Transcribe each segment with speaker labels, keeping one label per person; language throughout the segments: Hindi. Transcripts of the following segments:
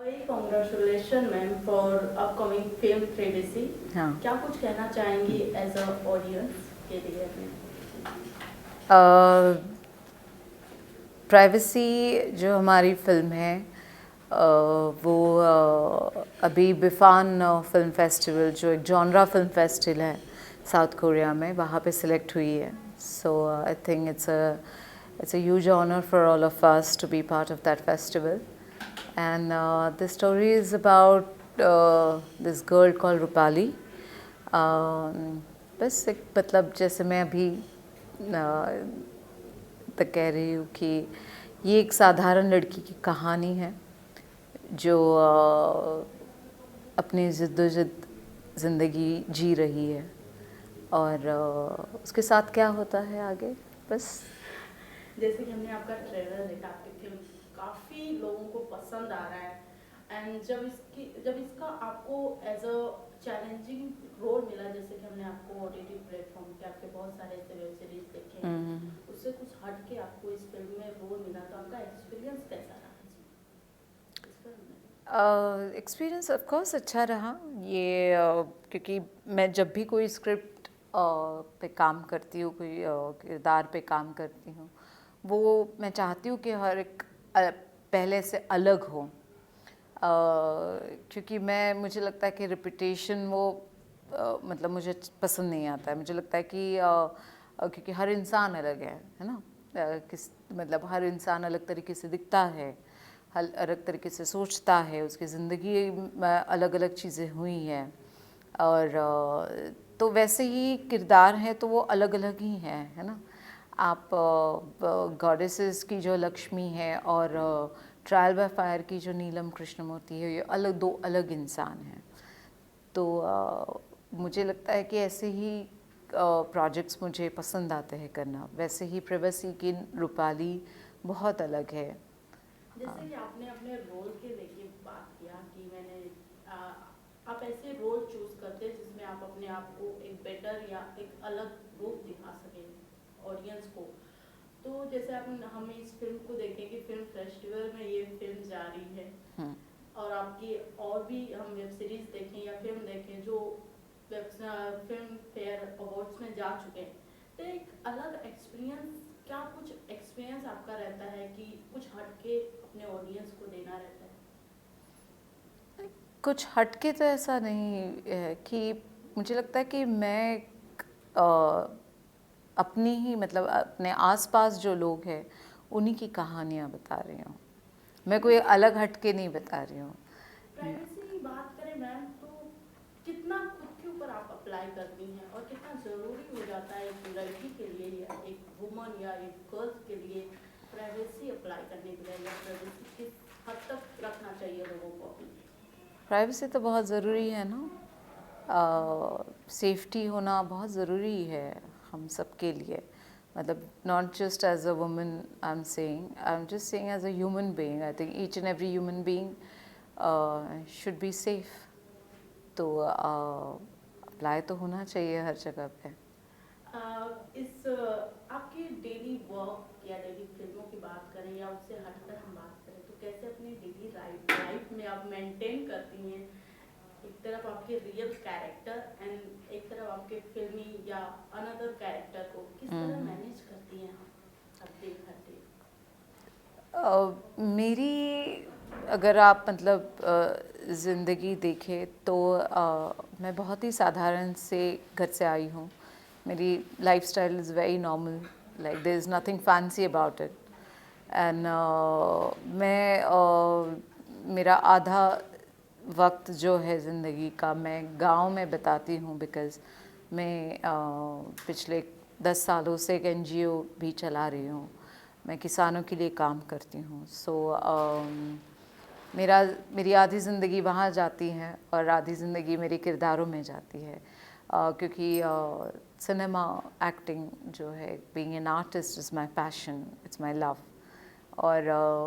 Speaker 1: Congratulation ma'am for upcoming film privacy.
Speaker 2: हाँ।
Speaker 1: क्या कुछ कहना चाहेंगी एज अ ऑडियंस के लिए अपने?
Speaker 2: प्राइवेसी जो हमारी फिल्म है वो अभी बिफान फिल्म फेस्टिवल जो एक जॉनरा फिल्म फेस्टिवल है साउथ कोरिया में, वहाँ पे सिलेक्ट हुई है. So I think it's a huge honor for all of us to be part of that festival. And the story is about this girl called Rupali. बस एक मतलब जैसे मैं अभी तक कह रही हूँ कि ये एक साधारण लड़की की कहानी है जो अपनी जिद्दोजहद ज़िंदगी जी रही है और उसके साथ क्या होता है आगे, बस.
Speaker 1: जैसे कि हमने आपका ट्रेलर देखा, आपकी फिल्म काफ़ी लोगों को पसंद आ रहा है। एंड जब इसका आपको एज अ चैलेंजिंग रोल मिला, जैसे कि हमने आपको ओटीटी प्लेटफॉर्म पे आपके बहुत सारे ऐसे वेब सीरीज देखे हैं, उससे कुछ हट के आपको इस फिल्म में रोल मिला, तो आपका एक्सपीरियंस कैसा रहा इस फिल्म में?
Speaker 2: एक्सपीरियंस ऑफ कोर्स अच्छा रहा ये, क्योंकि मैं जब भी कोई स्क्रिप्ट पे काम करती हूँ, कोई किरदार पे काम करती हूँ, वो मैं चाहती हूँ कि हर एक पहले से अलग हो, क्योंकि मुझे लगता है कि रिपीटेशन वो मतलब मुझे पसंद नहीं आता है. मुझे लगता है कि क्योंकि हर इंसान अलग है ना, मतलब हर इंसान अलग तरीके से दिखता है, अलग तरीके से सोचता है, उसकी ज़िंदगी में अलग अलग चीज़ें हुई हैं, और तो वैसे ही किरदार हैं तो वो अलग अलग ही हैं, है ना. आप गॉडेसेस की जो लक्ष्मी है और ट्रायल बाय फायर की जो नीलम कृष्णमूर्ति है, ये दो अलग इंसान हैं. तो मुझे लगता है कि ऐसे ही प्रोजेक्ट्स मुझे पसंद आते हैं करना. वैसे ही प्रेवसी की रूपाली बहुत अलग है.
Speaker 1: जैसे कि आपने अपने रोल के लेके बात किया कि आप ऐसे रोल चूज करते हैं जिसमें आप अपने आप को एक बेटर या एक अलग रूप दिखा सकें ऑडियंस को। तो जैसे हम इस फिल्म को देखें कि फिल्म फेस्टिवल में ये फिल्म जा रही है, और आपकी और भी हम वेब सीरीज देखें या फिल्म देखें जो फिल्म फेयर अवार्ड्स में जा चुके हैं, तो एक अलग एक्सपीरियंस, क्या कुछ एक्सपीरियंस आपका रहता है कि कुछ हटके अपने ऑडियंस को देना रहता है?
Speaker 2: कुछ हटके तो ऐसा नहीं है कि मुझे लगता है कि मैं अपनी ही मतलब अपने आसपास जो लोग हैं उन्हीं की कहानियाँ बता रही हूँ. मैं कोई अलग हटके नहीं बता रही हूँ.
Speaker 1: प्राइवेसी की बात करें मैम, तो कितना खुद के ऊपर आप अप्लाई करती हैं और कितना ज़रूरी हो जाता है एक लड़की के लिए या एक वुमन या एक गर्ल्स के लिए प्राइवेसी अप्लाई करने के लिए, या प्राइवेसी किस हद तक रखना चाहिए लोगों को अपनी?
Speaker 2: प्राइवेसी तो बहुत ज़रूरी है ना. सेफ्टी होना बहुत ज़रूरी है हम सब के लिए. मतलब not just as a woman I am just saying as a human being. I think each and every human being should be safe. तो अप्लाई तो होना चाहिए हर जगह पे.
Speaker 1: इस आपके डेली वर्क या डेली फिल्मों की बात करें या उससे हटकर हम बात करें, तो कैसे अपनी डेली लाइफ में आप मेंटेन करती हैं एक तरफ आपके रियल कैरेक्टर एंड एक तरफ आपके फिल्मी या अनदर कैरेक्टर को किस तरह मैनेज करती हैं आप हर दिन?
Speaker 2: मेरी अगर आप मतलब ज़िंदगी देखें तो मैं बहुत ही साधारण से घर से आई हूँ. मेरी lifestyle is very normal, like there is nothing fancy about it. And मेरा आधा वक्त जो है ज़िंदगी का मैं गांव में बताती हूँ, बिकॉज़ मैं पिछले 10 सालों से एक एनजीओ भी चला रही हूँ. मैं किसानों के लिए काम करती हूँ. सो मेरी आधी ज़िंदगी वहाँ जाती है और आधी ज़िंदगी मेरे किरदारों में जाती है, क्योंकि सिनेमा एक्टिंग जो है, being an artist is my passion, it's my love. और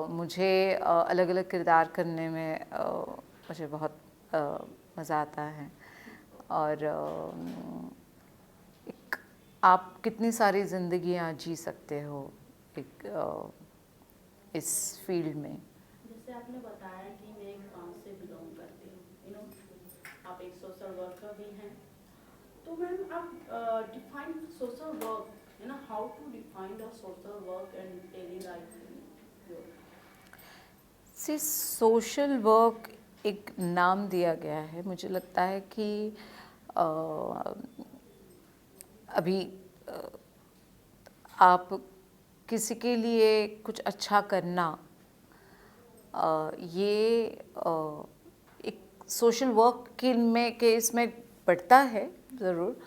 Speaker 2: मुझे अलग अलग किरदार करने में मुझे बहुत मज़ा आता है. और एक आप कितनी सारी ज़िंदगियाँ जी सकते हो एक इस फील्ड में.
Speaker 1: जैसे आपने बताया कि मैं एक एक सोशल वर्कर भी हैं। तो मैम आप define social work, you know, how to define the social work and daily life in your.
Speaker 2: से सोशल वर्क एक नाम दिया गया है, मुझे लगता है कि अ, अभी आप किसी के लिए कुछ अच्छा करना, ये एक सोशल वर्क के इसमें पड़ता है ज़रूर,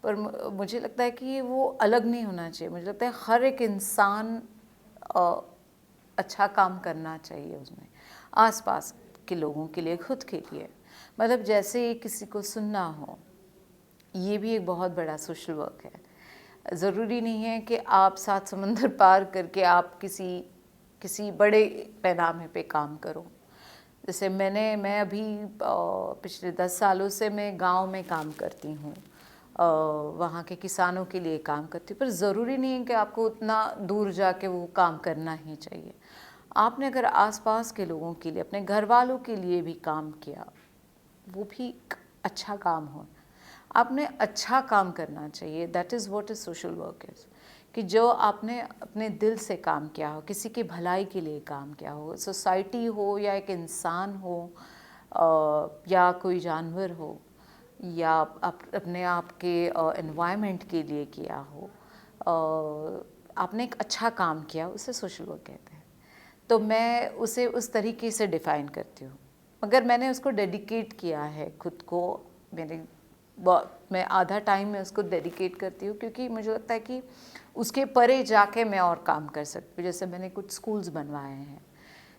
Speaker 2: पर मुझे लगता है कि वो अलग नहीं होना चाहिए। मुझे लगता है हर एक इंसान अ, अच्छा काम करना चाहिए उसमें, आसपास के लोगों के लिए, खुद के लिए। मतलब जैसे किसी को सुनना हो, ये भी एक बहुत बड़ा सोशल वर्क है। ज़रूरी नहीं है कि आप 7 समंदर पार करके आप किसी बड़े पैमाने पे काम करो। जैसे मैं अभी पिछले 10 सालों से मैं गांव में काम करती हूँ, वहाँ के किसानों के लिए काम करती हूँ, पर ज़रूरी नहीं है कि आपको उतना दूर जाके वो काम करना ही चाहिए। आपने अगर आसपास के लोगों के लिए, अपने घर वालों के लिए भी काम किया, वो भी एक अच्छा काम हो। आपने अच्छा काम करना चाहिए, that is what is social work is. कि जो आपने अपने दिल से काम किया हो, किसी की भलाई के लिए काम किया हो, सोसाइटी हो या एक इंसान हो, या कोई जानवर हो, या अपने आप के एनवायरनमेंट के लिए किया हो, आपने एक अच्छा काम किया, उसे सोशल वर्क कहते हैं। तो मैं उसे उस तरीके से डिफ़ाइन करती हूँ। मगर मैंने उसको डेडिकेट किया है खुद को, मैं आधा टाइम में उसको डेडिकेट करती हूँ, क्योंकि मुझे लगता है कि उसके परे जाके मैं और काम कर सकती हूँ। जैसे मैंने कुछ स्कूल्स बनवाए हैं,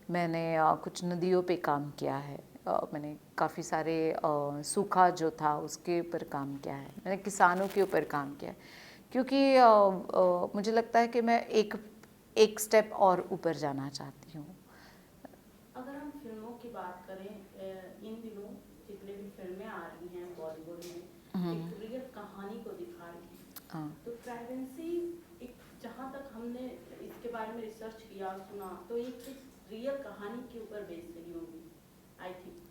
Speaker 2: मैंने कुछ नदियों पे काम किया है, मैंने काफ़ी सारे सूखा जो था उसके ऊपर काम किया है, मैंने किसानों के ऊपर काम किया है, क्योंकि मुझे लगता है कि मैं एक स्टेप और ऊपर जाना चाहती हूँ।
Speaker 1: अगर हम फिल्मों की बात करें, इन दिनों जितने भी फिल्में आ रही हैं बॉलीवुड में, एक रियल कहानी को दिखा रही हैं।
Speaker 2: हाँ।
Speaker 1: तो प्राइवेसी, एक जहाँ तक हमने इसके बारे में रिसर्च किया, सुना, तो एक रियल कहानी के ऊपर बेस्ड रही होगी, आई थिंक।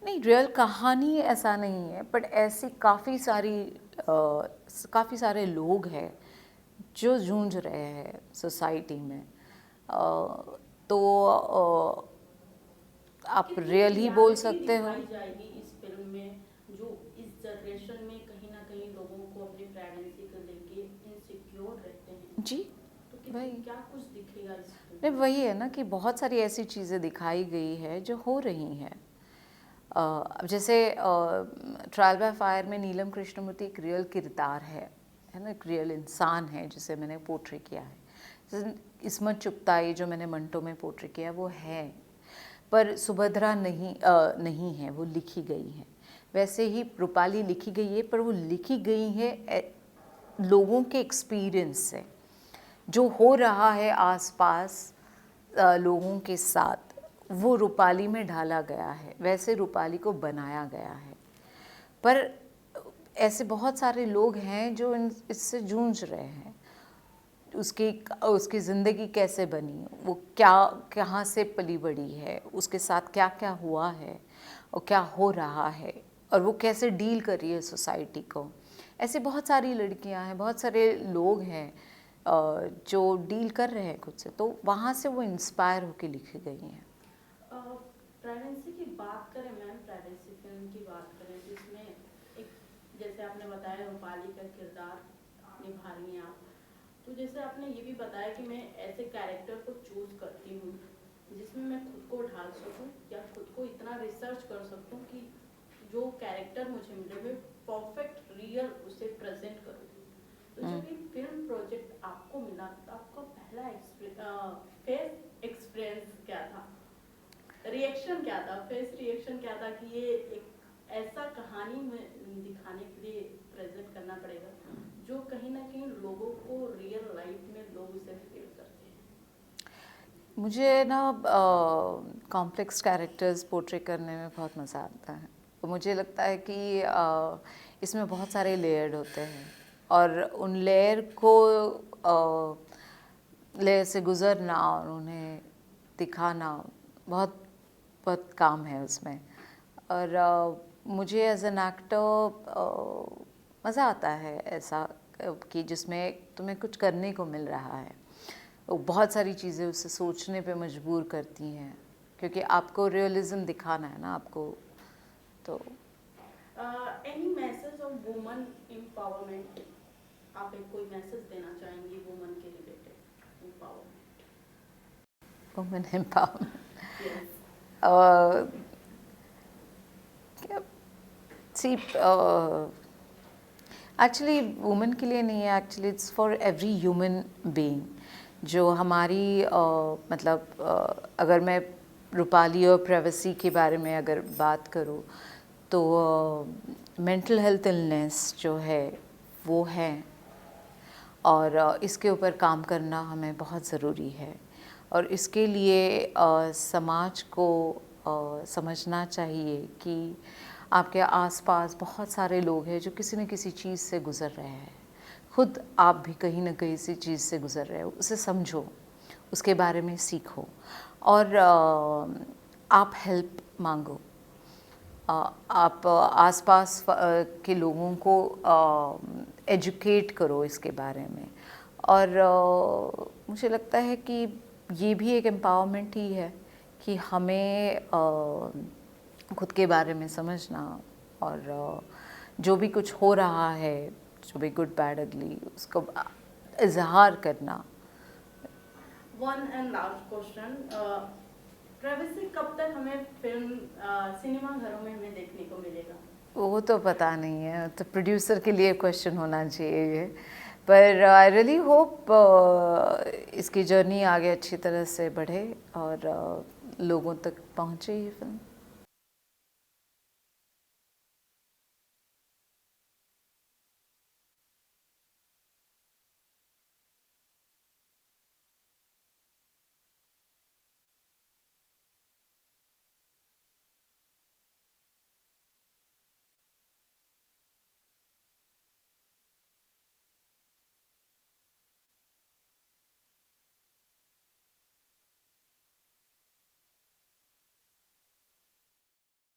Speaker 2: नहीं, रियल कहानी ऐसा नहीं है, बट ऐसी काफ़ी सारे लोग हैं जो जूझ रहे हैं सोसाइटी में। तो आप
Speaker 1: कितनी
Speaker 2: रियल ही बोल
Speaker 1: रियलिटी
Speaker 2: सकते हो।
Speaker 1: दिखाई जाएगी इस फिल्म में, जो इस जनरेशन में कहीं ना कहीं लोगों को अपनी प्राइवेसी को लेके इनसिक्योर रहते हैं।
Speaker 2: जी,
Speaker 1: तो
Speaker 2: वही।
Speaker 1: कितनी क्या कुछ दिखेगा इस फिल्म
Speaker 2: नहीं,
Speaker 1: में?
Speaker 2: वही है ना कि बहुत सारी ऐसी चीज़ें दिखाई गई है जो हो रही हैं। अब जैसे ट्रायल बाय फायर में नीलम कृष्णमूर्ति एक रियल किरदार है ना, एक रियल इंसान है जिसे मैंने पोर्ट्रे किया है। जैसे इस्मत चुगताई जो मैंने मंटो में पोर्ट्रे किया है, वो है, पर सुभद्रा नहीं है, वो लिखी गई है। वैसे ही रूपाली लिखी गई है, पर वो लिखी गई है लोगों के एक्सपीरियंस से, जो हो रहा है आसपास लोगों के साथ, वो रूपाली में ढाला गया है, वैसे रूपाली को बनाया गया है। पर ऐसे बहुत सारे लोग हैं जो इससे जूझ रहे हैं। उसकी ज़िंदगी कैसे बनी, वो कहाँ से पली बड़ी है, उसके साथ क्या क्या हुआ है और क्या हो रहा है, और वो कैसे डील कर रही है सोसाइटी को। ऐसे बहुत सारी लड़कियां हैं, बहुत सारे लोग हैं जो डील कर रहे हैं खुद से, तो वहाँ से वो इंस्पायर होकर लिखी गई हैं।
Speaker 1: प्राइवेसी की बात करें मैम, प्राइवेसी फिल्म की बात करें, जिसमें एक, जैसे आपने बताया रूपाली का किरदार निभा रही हैं आप, तो जैसे आपने ये भी बताया कि मैं ऐसे कैरेक्टर को चूज करती हूँ जिसमें मैं खुद को ढाल सकूँ या खुद को इतना रिसर्च कर सकूँ कि जो कैरेक्टर मुझे मिले मैं परफेक्ट रियल उसे प्रेजेंट करूँ। तो जब ये फिल्म प्रोजेक्ट आपको मिला, तो आपका पहला फेस एक्सपीरियंस क्या था, रिएक्शन क्या था, फेस रिएक्शन क्या था कि ये एक ऐसा कहानी में दिखाने के लिए प्रेजेंट करना पड़ेगा जो कहीं ना कहीं लोगों को रियल लाइफ में लोग उसे फील करते हैं?
Speaker 2: मुझे ना कॉम्प्लेक्स कैरेक्टर्स पोर्ट्रे करने में बहुत मज़ा आता है। तो मुझे लगता है कि इसमें बहुत सारे लेयर्ड होते हैं, और उन लेयर से गुज़रना और उन्हें दिखाना बहुत बहुत काम है उसमें। और मुझे एज एन एक्टर मज़ा आता है ऐसा कि जिसमें तुम्हें कुछ करने को मिल रहा है। वो बहुत सारी चीज़ें उससे सोचने पे मजबूर करती हैं, क्योंकि आपको रियलिज्म दिखाना है ना आपको। तो
Speaker 1: any message of woman empowerment, आप एक कोई मैसेज देना चाहेंगी वुमन के related empowerment?
Speaker 2: Women empowerment,
Speaker 1: yes.
Speaker 2: See actually women के लिए नहीं है, actually it's for every human being. जो हमारी मतलब अगर मैं रूपाली और प्राइवेसी के बारे में अगर बात करूँ तो मेंटल हेल्थ इलनेस जो है वो है, और इसके ऊपर काम करना हमें बहुत ज़रूरी है। और इसके लिए समाज को समझना चाहिए कि आपके आसपास बहुत सारे लोग हैं जो किसी न किसी चीज़ से गुज़र रहे हैं। खुद आप भी कहीं न कहीं से चीज़ से गुज़र रहे हो, उसे समझो, उसके बारे में सीखो, और आप हेल्प मांगो। आप आसपास के लोगों को एजुकेट करो इसके बारे में। और मुझे लगता है कि ये भी एक एम्पावरमेंट ही है कि हमें खुद के बारे में समझना, और जो भी कुछ हो रहा है, जो भी गुड बैड अगली, उसको इजहार करना।
Speaker 1: One and last question, privacy कब तक हमें फिल्म सिनेमा घरों में हमें देखने को मिलेगा?
Speaker 2: वो तो पता नहीं है, तो प्रोड्यूसर के लिए क्वेश्चन होना चाहिए ये। पर आई रियली होप इसकी जर्नी आगे अच्छी तरह से बढ़े और लोगों तक पहुँचे ये फिल्म।